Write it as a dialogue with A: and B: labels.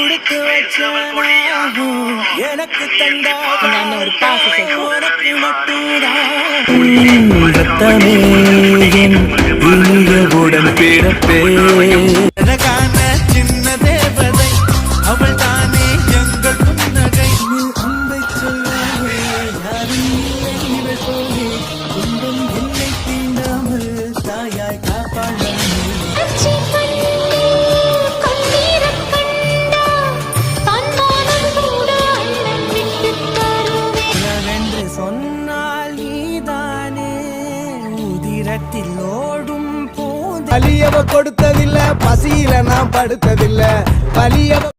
A: கொடுத்து வச்சானா எனக்கு தந்தா
B: ஒரு பாசத்தை
A: உனக்கு மட்டும்தான் ரத்தமே என் இனியவுடன் பிறப்பே அழகான சின்ன தேவதை அவள் தானே எங்கள் புன்னகை அன்பை சொல்லாமே யாரும் இல்லை இவள் போலே துன்பம் என்னை தீண்டாமல் தாயாய் காப்பாள் சொன்னால் நீதானே உதிரத்தில் ஓடும் போது
C: வலியவ கொடுத்ததில்ல, பசியில நான் படுத்ததில்ல, வலியவ